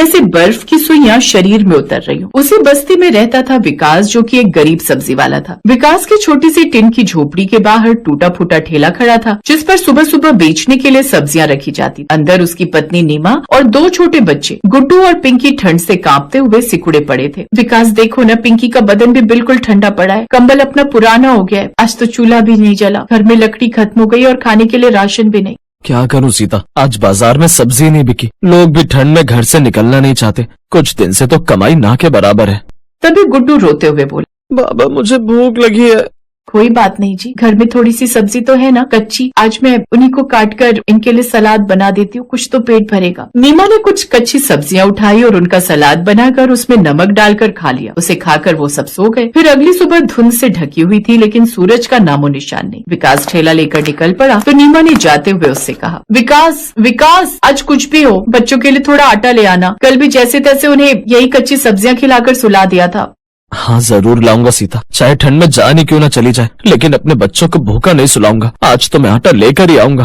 जैसे बर्फ की सुइयां शरीर में उतर रही हो। उसी बस्ती में रहता था विकास, जो कि एक गरीब सब्जी वाला था। विकास की छोटी सी टिन की झोपड़ी के बाहर टूटा फूटा ठेला खड़ा था, जिस पर सुबह सुबह बेचने के लिए सब्जियां रखी जाती। अंदर उसकी पत्नी नीमा और 2 छोटे बच्चे गुड्डू और पिंकी ठंड से कांपते हुए सिकुड़े पड़े थे। विकास, देखो न, पिंकी का बदन भी बिल्कुल ठंडा पड़ा है, कंबल अपना पुराना हो गया है, आज तो चूल्हा भी नहीं जला, घर में लकड़ी खत्म हो गई और खाने के लिए राशन भी नहीं। क्या करूं सीता, आज बाजार में सब्जी नहीं बिकी, लोग भी ठंड में घर से निकलना नहीं चाहते, कुछ दिन से तो कमाई ना के बराबर है। तभी गुड्डू रोते हुए बोले, बाबा मुझे भूख लगी है। कोई बात नहीं जी, घर में थोड़ी सी सब्जी तो है ना कच्ची, आज मैं उन्हीं को काट कर इनके लिए सलाद बना देती हूँ, कुछ तो पेट भरेगा। नीमा ने कुछ कच्ची सब्जियां उठाई और उनका सलाद बनाकर उसमें नमक डालकर खा लिया। उसे खाकर वो सब सो गए। फिर अगली सुबह धुंध से ढकी हुई थी, लेकिन सूरज का नामो निशान नहीं। विकास ठेला लेकर निकल पड़ा तो नीमा ने जाते हुए उससे कहा, विकास विकास, आज कुछ भी हो बच्चों के लिए थोड़ा आटा ले आना, कल भी जैसे तैसे उन्हें यही कच्ची सब्जियां खिलाकर सुला दिया था। हाँ जरूर लाऊंगा सीता, चाहे ठंड में जान ही क्यों न चली जाए, लेकिन अपने बच्चों को भूखा नहीं सुलाऊंगा। आज तो मैं आटा लेकर ही आऊंगा।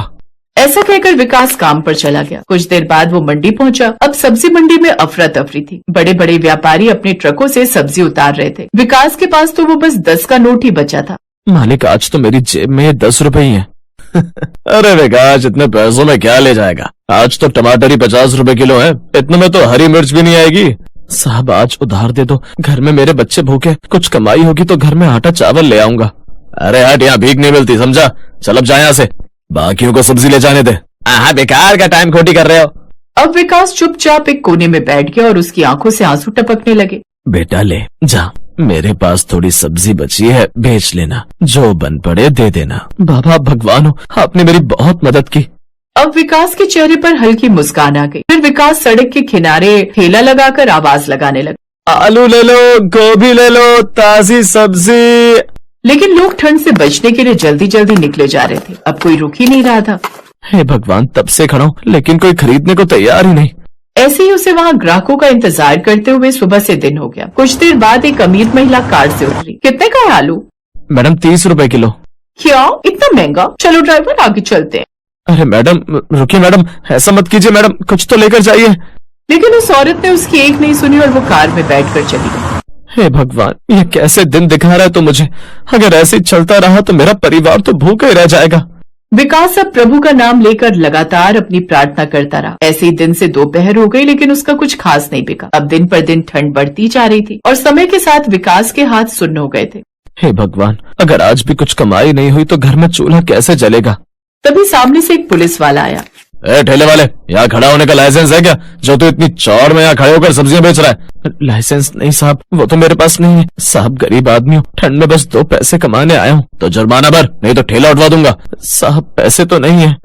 ऐसा कहकर विकास काम पर चला गया। कुछ देर बाद वो मंडी पहुंचा। अब सब्जी मंडी में अफरा तफरी थी। बड़े बड़े व्यापारी अपने ट्रकों से सब्जी उतार रहे थे। विकास के पास तो वो बस 10 का नोट ही बचा था। मालिक, आज तो मेरी जेब में 10 रुपए ही है। अरे विकास, इतने पैसों में क्या ले जाएगा, आज तो टमाटर ही 50 रुपए किलो है, इतने में तो हरी मिर्च भी नहीं आएगी। साहब आज उधार दे दो, घर में मेरे बच्चे भूखे, कुछ कमाई होगी तो घर में आटा चावल ले आऊंगा। अरे हट, यहाँ भीख नहीं मिलती, समझा, चल अब जा यहाँ से, बाकियों को सब्जी ले जाने दे। हाँ, बेकार का टाइम खोटी कर रहे हो। अब विकास चुपचाप एक कोने में बैठ गया और उसकी आंखों से आंसू टपकने लगे। बेटा ले जा, मेरे पास थोड़ी सब्जी बची है, बेच लेना, जो बन पड़े दे देना। बाबा भगवान हो, आपने मेरी बहुत मदद की। अब विकास के चेहरे पर हल्की मुस्कान आ गई। फिर विकास सड़क के किनारे ठेला लगाकर आवाज लगाने लगा, आलू ले लो, गोभी ले लो, ताजी सब्जी। लेकिन लोग ठंड से बचने के लिए जल्दी जल्दी निकले जा रहे थे। अब कोई रुक ही नहीं रहा था। हे भगवान, तब से खड़ा हूँ लेकिन कोई खरीदने को तैयार ही नहीं। ऐसे ही उसे वहाँ ग्राहकों का इंतजार करते हुए सुबह से दिन हो गया। कुछ देर बाद एक अमीर महिला कार से उतरी। कितने का है आलू? मैडम 30 रुपए किलो। क्या, इतना महंगा? चलो ड्राइवर, आगे चलते हैं। अरे मैडम रुकिए, मैडम ऐसा मत कीजिए, मैडम कुछ तो लेकर जाइए। लेकिन उस औरत ने उसकी एक नहीं सुनी और वो कार में बैठकर चली गई। हे भगवान, ये कैसे दिन दिखा रहा है तो मुझे, अगर ऐसे चलता रहा तो मेरा परिवार तो भूखा ही रह जाएगा। विकास अब प्रभु का नाम लेकर लगातार अपनी प्रार्थना करता रहा। ऐसे ही दिन से दोपहर हो गई, लेकिन उसका कुछ खास नहीं बिका। अब दिन पर दिन ठंड बढ़ती जा रही थी और समय के साथ विकास के हाथ सुन्न हो गए थे। हे भगवान, अगर आज भी कुछ कमाई नहीं हुई तो घर में चूल्हा कैसे जलेगा। तभी सामने से एक पुलिस वाला आया। ठेले वाले, यहाँ खड़ा होने का लाइसेंस है क्या, जो तू इतनी चौड़ में यहाँ खड़े होकर सब्जियां बेच रहा है? लाइसेंस नहीं साहब, वो तो मेरे पास नहीं है। साहब गरीब आदमी हूँ, ठंड में बस 2 पैसे कमाने आया हूँ। तो जुर्माना भर, नहीं तो ठेला उठवा दूंगा। साहब पैसे तो नहीं है।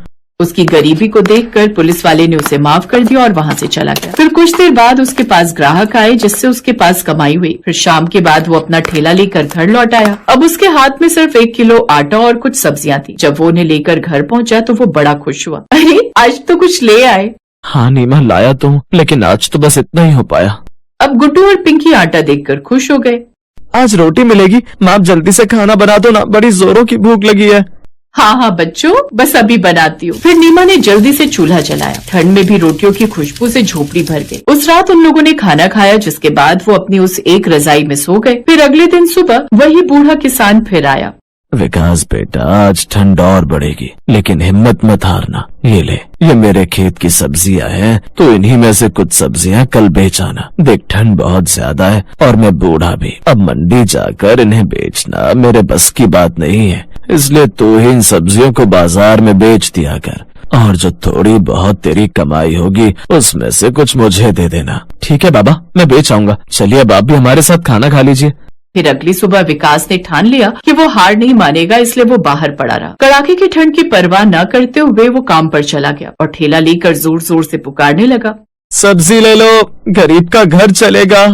उसकी गरीबी को देखकर पुलिस वाले ने उसे माफ कर दिया और वहाँ से चला गया। फिर कुछ देर बाद उसके पास ग्राहक आए, जिससे उसके पास कमाई हुई। फिर शाम के बाद वो अपना ठेला लेकर घर लौट आया। अब उसके हाथ में सिर्फ 1 किलो आटा और कुछ सब्जियां थी। जब वो उन्हें लेकर घर पहुंचा तो वो बड़ा खुश हुआ। अरे आज तो कुछ ले आए। हाँ नीमा, लाया तो हूँ, लेकिन आज तो बस इतना ही हो पाया। अब गुड्डू और पिंकी आटा देखकर खुश हो गए। आज रोटी मिलेगी, माँ जल्दी से खाना बना दो ना, बड़ी जोरों की भूख लगी है। हाँ हाँ बच्चों, बस अभी बनाती हूँ। फिर नीमा ने जल्दी से चूल्हा जलाया। ठंड में भी रोटियों की खुशबू से झोपड़ी भर गई। उस रात उन लोगों ने खाना खाया, जिसके बाद वो अपनी उस एक रजाई में सो गए। फिर अगले दिन सुबह वही बूढ़ा किसान फिर आया। विकास बेटा, आज ठंड और बढ़ेगी, लेकिन हिम्मत मत हारना। ये ले, ये मेरे खेत की सब्जियां हैं, तो इन्हीं में से कुछ सब्जियां कल बेच आना। देख ठंड बहुत ज्यादा है और मैं बूढ़ा भी, अब मंडी जाकर इन्हें बेचना मेरे बस की बात नहीं है, इसलिए तू ही इन सब्जियों को बाजार में बेच दिया कर, और जो थोड़ी बहुत तेरी कमाई होगी उसमें से कुछ मुझे दे देना। ठीक है बाबा, मैं बेच आऊंगा। चलिए अब आप भी हमारे साथ खाना खा लीजिए। फिर अगली सुबह विकास ने ठान लिया कि वो हार नहीं मानेगा, इसलिए वो बाहर पड़ा रहा। कड़ाके की ठंड की परवाह न करते हुए वो काम पर चला गया और ठेला लेकर जोर जोर से पुकारने लगा, सब्जी ले लो, गरीब का घर चलेगा।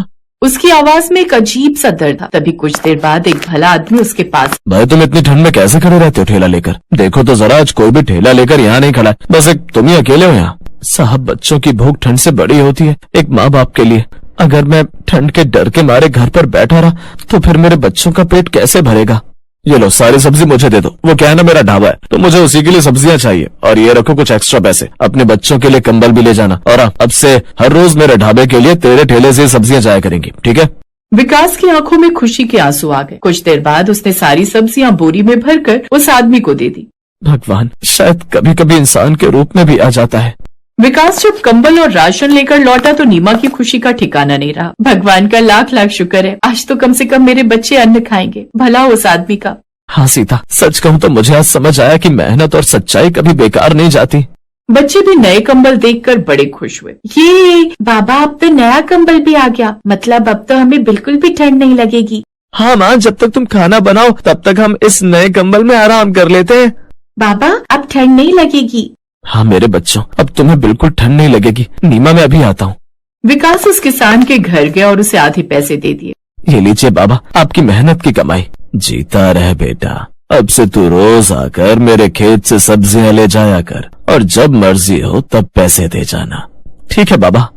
उसकी आवाज में एक अजीब सा दर्द था। तभी कुछ देर बाद एक भला आदमी उसके पास। भाई तुम इतनी ठंड में कैसे खड़े रहते हो ठेला लेकर? देखो तो जरा, आज कोई भी ठेला लेकर यहाँ नहीं खड़ा है, बस एक तुम ही अकेले हो यहाँ। साहब बच्चों की भूख ठंड से बड़ी होती है, एक माँ बाप के लिए। अगर मैं ठंड के डर के मारे घर पर बैठा रहा तो फिर मेरे बच्चों का पेट कैसे भरेगा? ये लो सारी सब्जी मुझे दे दो। वो क्या है ना, मेरा ढाबा है तो मुझे उसी के लिए सब्जियां चाहिए। और ये रखो कुछ एक्स्ट्रा पैसे, अपने बच्चों के लिए कंबल भी ले जाना। और हाँ, अब से हर रोज मेरे ढाबे के लिए तेरे ठेले से सब्जियां जाया करेंगी, ठीक है? विकास की आंखों में खुशी के आंसू आ गए। कुछ देर बाद उसने सारी सब्जियां बोरी में भरकर उस आदमी को दे दी। भगवान शायद कभी कभी इंसान के रूप में भी आ जाता है। विकास जब कंबल और राशन लेकर लौटा तो नीमा की खुशी का ठिकाना नहीं रहा। भगवान का लाख लाख शुक्र है, आज तो कम से कम मेरे बच्चे अन्न खाएंगे। भला उस आदमी का। हाँ सीता, सच कहूँ तो मुझे आज समझ आया कि मेहनत और सच्चाई कभी बेकार नहीं जाती। बच्चे भी नए कंबल देखकर बड़े खुश हुए। ये बाबा, अब तो नया कंबल भी आ गया, मतलब अब तो हमें बिल्कुल भी ठंड नहीं लगेगी। हाँ माँ, जब तक तुम खाना बनाओ तब तक हम इस नए कंबल में आराम कर लेते हैं। बाबा, अब ठंड नहीं लगेगी। हाँ मेरे बच्चों, अब तुम्हें बिल्कुल ठंड नहीं लगेगी। नीमा, मैं अभी आता हूँ। विकास उस किसान के घर गया और उसे आधे पैसे दे दिए। ये लीजिए बाबा, आपकी मेहनत की कमाई। जीता रह बेटा, अब से तू रोज आकर मेरे खेत से सब्जियां ले जाया कर और जब मर्जी हो तब पैसे दे जाना, ठीक है बाबा?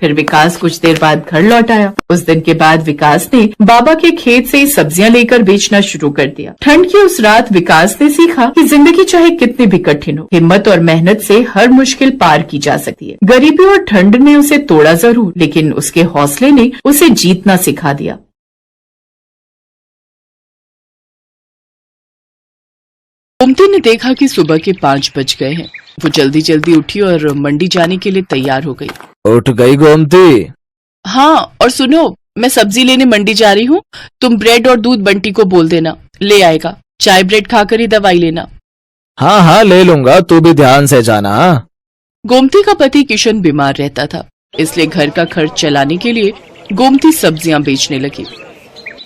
फिर विकास कुछ देर बाद घर लौट आया। उस दिन के बाद विकास ने बाबा के खेत से सब्जियां लेकर बेचना शुरू कर दिया। ठंड की उस रात विकास ने सीखा कि जिंदगी चाहे कितनी भी कठिन हो, हिम्मत और मेहनत से हर मुश्किल पार की जा सकती है। गरीबी और ठंड ने उसे तोड़ा जरूर, लेकिन उसके हौसले ने उसे जीतना सिखा दिया। गोमती ने देखा कि सुबह के 5 बज गए हैं। वो जल्दी जल्दी उठी और मंडी जाने के लिए तैयार हो गई। उठ गई गोमती? हाँ, और सुनो, मैं सब्जी लेने मंडी जा रही हूँ। तुम ब्रेड और दूध बंटी को बोल देना, ले आएगा। चाय ब्रेड खाकर ही दवाई लेना। हाँ हाँ ले लूंगा, तू भी ध्यान से जाना। गोमती का पति किशन बीमार रहता था, इसलिए घर का खर्च चलाने के लिए गोमती सब्जियां बेचने लगी।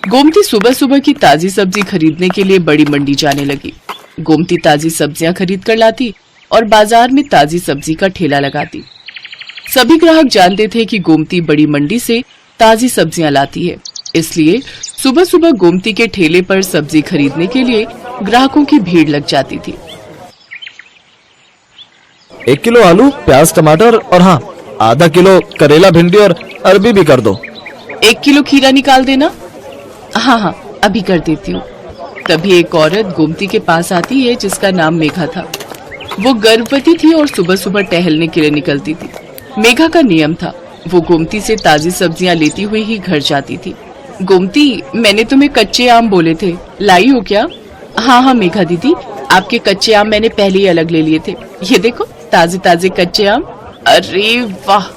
गोमती सुबह सुबह की ताजी सब्जी खरीदने के लिए बड़ी मंडी जाने लगी। गोमती ताजी सब्जियां खरीद कर लाती और बाजार में ताजी सब्जी का ठेला लगाती। सभी ग्राहक जानते थे कि गोमती बड़ी मंडी से ताजी सब्जियां लाती है, इसलिए सुबह सुबह गोमती के ठेले पर सब्जी खरीदने के लिए ग्राहकों की भीड़ लग जाती थी। 1 किलो आलू, प्याज, टमाटर और हाँ, आधा किलो करेला, भिंडी और अरबी भी कर दो। 1 किलो खीरा निकाल देना। हाँ हाँ, अभी कर देती हूँ। तभी एक औरत गोमती के पास आती है जिसका नाम मेघा था। वो गर्भवती थी और सुबह सुबह टहलने के लिए निकलती थी। मेघा का नियम था, वो गोमती से ताजी सब्जियां लेती हुई ही घर जाती थी। गोमती, मैंने तुम्हें कच्चे आम बोले थे, लाई हो क्या? हाँ हाँ मेघा दीदी, आपके कच्चे आम मैंने पहले ही अलग ले लिए थे। ये देखो ताजे ताजे कच्चे आम। अरे वाह,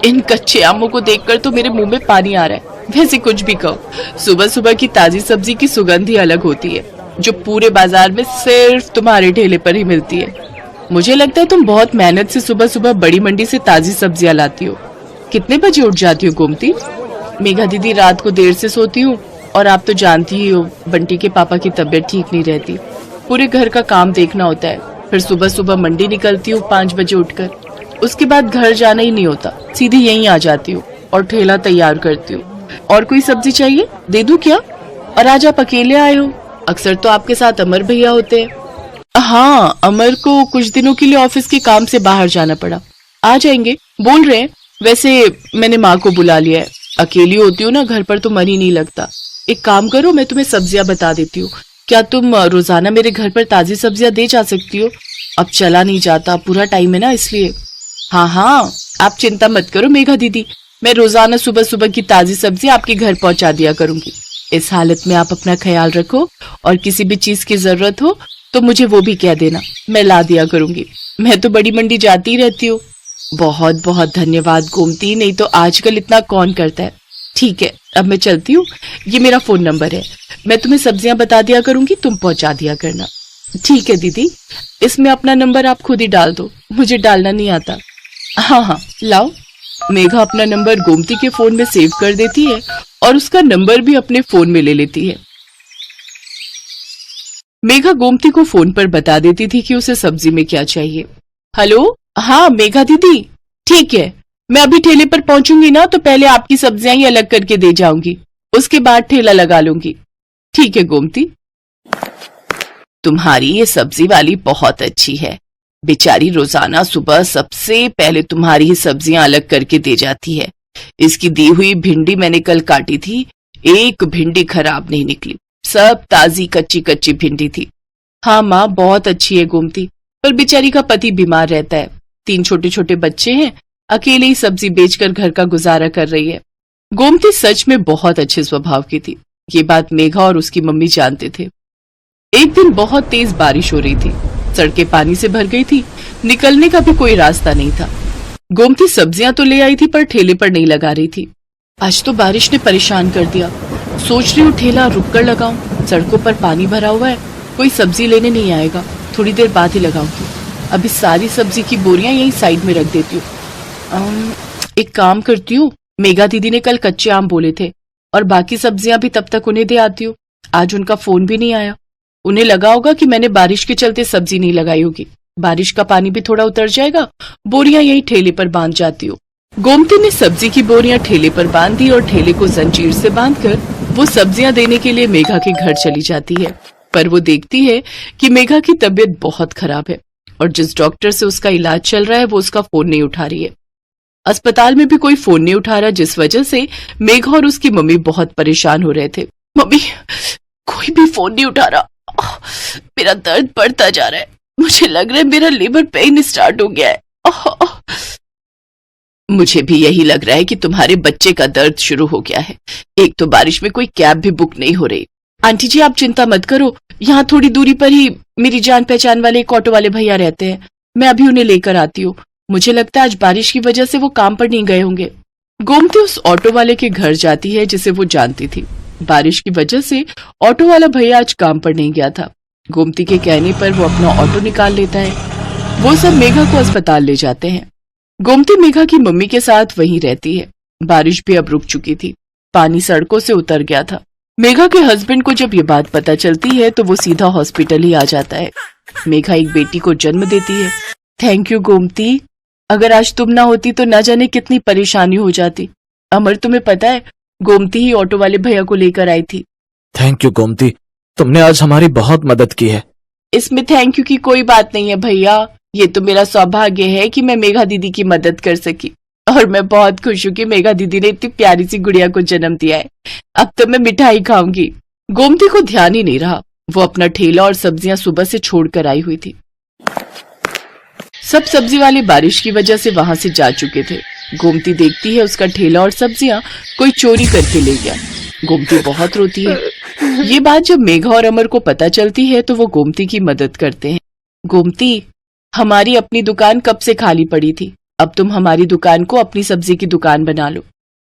इन कच्चे आमों को देखकर तो मेरे मुंह में पानी आ रहा है। वैसे कुछ भी कहो, सुबह सुबह की ताजी सब्जी की सुगंध ही अलग होती है, जो पूरे बाजार में सिर्फ तुम्हारे ठेले पर ही मिलती है। मुझे लगता है तुम बहुत मेहनत से सुबह सुबह बड़ी मंडी से ताजी सब्जियां लाती हो। कितने बजे उठ जाती हो गोमती? मेघा दीदी, रात को देर से सोती हूँ और आप तो जानती ही हो, बंटी के पापा की तबीयत ठीक नहीं रहती, पूरे घर का काम देखना होता है। फिर सुबह सुबह मंडी निकलती हूँ 5 बजे उठकर, उसके बाद घर जाना ही नहीं होता, सीधी यहीं आ जाती हूँ और ठेला तैयार करती हूँ। और कोई सब्जी चाहिए, दे दूं क्या? और आज आप अकेले आए हो? अक्सर तो आपके साथ अमर भैया होते हैं। हाँ, अमर को कुछ दिनों के लिए ऑफिस के काम से बाहर जाना पड़ा, आ जाएंगे बोल रहे हैं। वैसे मैंने माँ को बुला लिया है, अकेली होती हूँ ना घर पर तो मन ही नहीं लगता। एक काम करो, मैं तुम्हें सब्जियां बता देती हूँ, क्या तुम रोजाना मेरे घर पर ताजी सब्जियां दे जा सकती हो? अब चला नहीं जाता, पूरा टाइम है ना इसलिए। हाँ हाँ, आप चिंता मत करो मेघा दीदी, मैं रोजाना सुबह सुबह की ताजी सब्जी आपके घर पहुंचा दिया करूंगी। इस हालत में आप अपना ख्याल रखो और किसी भी चीज की जरूरत हो तो मुझे वो भी कह देना, मैं ला दिया करूंगी। मैं तो बड़ी मंडी जाती ही रहती हूँ। बहुत बहुत धन्यवाद गोमती, नहीं तो आजकल इतना कौन करता है। ठीक है, अब मैं चलती हूँ, ये मेरा फोन नंबर है, मैं तुम्हें सब्जियां बता दिया करूंगी, तुम पहुंचा दिया करना। ठीक है दीदी, इसमें अपना नंबर आप खुद ही डाल दो, मुझे डालना नहीं आता। हाँ हाँ लाओ। मेघा अपना नंबर गोमती के फोन में सेव कर देती है और उसका नंबर भी अपने फोन में ले लेती है। मेघा गोमती को फोन पर बता देती थी कि उसे सब्जी में क्या चाहिए। हेलो, हाँ मेघा दीदी, ठीक है, मैं अभी ठेले पर पहुंचूंगी ना तो पहले आपकी सब्जियां ही अलग करके दे जाऊंगी, उसके बाद ठेला लगा लूंगी। ठीक है गोमती। तुम्हारी ये सब्जी वाली बहुत अच्छी है, बेचारी रोजाना सुबह सबसे पहले तुम्हारी ही सब्जियां अलग करके दे जाती है। इसकी दी हुई भिंडी मैंने कल काटी थी, एक भिंडी खराब नहीं निकली, सब ताजी कच्ची कच्ची भिंडी थी। हाँ माँ, बहुत अच्छी है गोमती, पर बेचारी का पति बीमार रहता है, 3 छोटे छोटे बच्चे हैं, अकेले ही सब्जी बेचकर घर का गुजारा कर रही है। गोमती सच में बहुत अच्छे स्वभाव की थी। ये बात मेघा और उसकी मम्मी जानते थे। एक दिन बहुत तेज बारिश हो रही थी, सड़कें पानी से भर गई थी, निकलने का भी कोई रास्ता नहीं था। गोमती सब्जियां तो ले आई थी पर ठेले पर नहीं लगा रही थी। आज तो बारिश ने परेशान कर दिया। सोच रही हूँ ठेला रुक कर लगाऊं, सड़कों पर पानी भरा हुआ है, कोई सब्जी लेने नहीं आएगा, थोड़ी देर बाद ही लगाऊंगी। अभी सारी सब्जी की बोरियां यहीं साइड में रख देती हूँ। एक काम करती हूँ, मेघा दीदी ने कल कच्चे आम बोले थे और बाकी सब्जियां भी तब तक उन्हें दे आती हूँ। आज उनका फोन भी नहीं आया, उन्हें लगा होगा कि मैंने बारिश के चलते सब्जी नहीं लगाई होगी। बारिश का पानी भी थोड़ा उतर जाएगा, बोरियां यहीं ठेले पर बांध जाती हूँ। गोमती ने सब्जी की बोरियां ठेले पर बांध दी और ठेले को जंजीर से बांधकर वो सब्जियां देने के लिए मेघा के घर चली जाती है। पर वो देखती है कि मेघा की तबीयत बहुत खराब है और जिस डॉक्टर से उसका इलाज चल रहा है वो उसका फोन नहीं उठा रही है। अस्पताल में भी कोई फोन नहीं उठा रहा, जिस वजह से मेघा और उसकी मम्मी बहुत परेशान हो रहे थे। मम्मी, कोई भी फोन नहीं उठा रहा, मेरा दर्द बढ़ता जा रहा है, मुझे लग रहा है मेरा लेबर पेन स्टार्ट हो गया है। मुझे भी यही लग रहा है कि तुम्हारे बच्चे का दर्द शुरू हो गया है। एक तो बारिश में कोई कैब भी बुक नहीं हो रही। आंटी जी, आप चिंता मत करो, यहाँ थोड़ी दूरी पर ही मेरी जान पहचान वाले एक ऑटो वाले भैया रहते हैं, मैं अभी उन्हें लेकर आती हूँ। मुझे लगता है आज बारिश की वजह से वो काम पर नहीं गए होंगे। गोमती उस ऑटो वाले के घर जाती है जिसे वो जानती थी। बारिश की वजह से ऑटो वाला भैया आज काम पर नहीं गया था। गोमती के कहने पर वो अपना ऑटो निकाल लेता है। वो सब मेघा को अस्पताल ले जाते हैं। गोमती मेघा की मम्मी के साथ वहीं रहती है। बारिश भी अब रुक चुकी थी, पानी सड़कों से उतर गया था। मेघा के हस्बैंड को जब ये बात पता चलती है तो वो सीधा हॉस्पिटल ही आ जाता है। मेघा एक बेटी को जन्म देती है। थैंक यू गोमती, अगर आज तुम ना होती तो न जाने कितनी परेशानी हो जाती। अमर, तुम्हें पता है गोमती ही ऑटो वाले भैया को लेकर आई थी। थैंक यू गोमती, तुमने आज हमारी बहुत मदद की है। इसमें थैंक यू की कोई बात नहीं है भैया, ये तो मेरा सौभाग्य है कि मैं मेघा दीदी की मदद कर सकी और मैं बहुत खुश हूँ कि मेघा दीदी ने इतनी प्यारी सी गुड़िया को जन्म दिया है। अब तो मैं मिठाई खाऊंगी। गोमती को ध्यान ही नहीं रहा, वो अपना ठेला और सब्जियां सुबह से छोड़कर आई हुई थी। सब सब्जी वाले बारिश की वजह से वहां से जा चुके थे। गोमती देखती है उसका ठेला और सब्जियां कोई चोरी करके ले गया। गोमती बहुत रोती है। ये बात जब मेघा और अमर को पता चलती है तो वो गोमती की मदद करते हैं। गोमती, हमारी अपनी दुकान कब से खाली पड़ी थी, अब तुम हमारी दुकान को अपनी सब्जी की दुकान बना लो।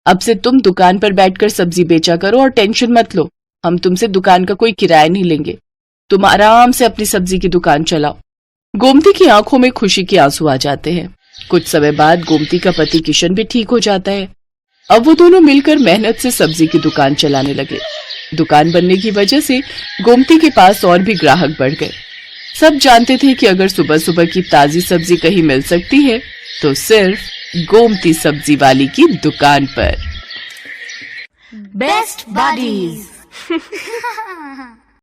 अब से तुम दुकान पर बैठकर सब्जी बेचा करो और टेंशन मत लो, हम तुमसे दुकान का कोई किराया नहीं लेंगे, तुम आराम से अपनी सब्जी की दुकान चलाओ। गोमती की आंखों में खुशी के आंसू आ जाते हैं। कुछ समय बाद गोमती का पति किशन भी ठीक हो जाता है। अब वो दोनों मिलकर मेहनत से सब्जी की दुकान चलाने लगे। दुकान बनने की वजह से गोमती के पास और भी ग्राहक बढ़ गए। सब जानते थे कि अगर सुबह सुबह की ताजी सब्जी कहीं मिल सकती है तो सिर्फ गोमती सब्जी वाली की दुकान पर। Best buddies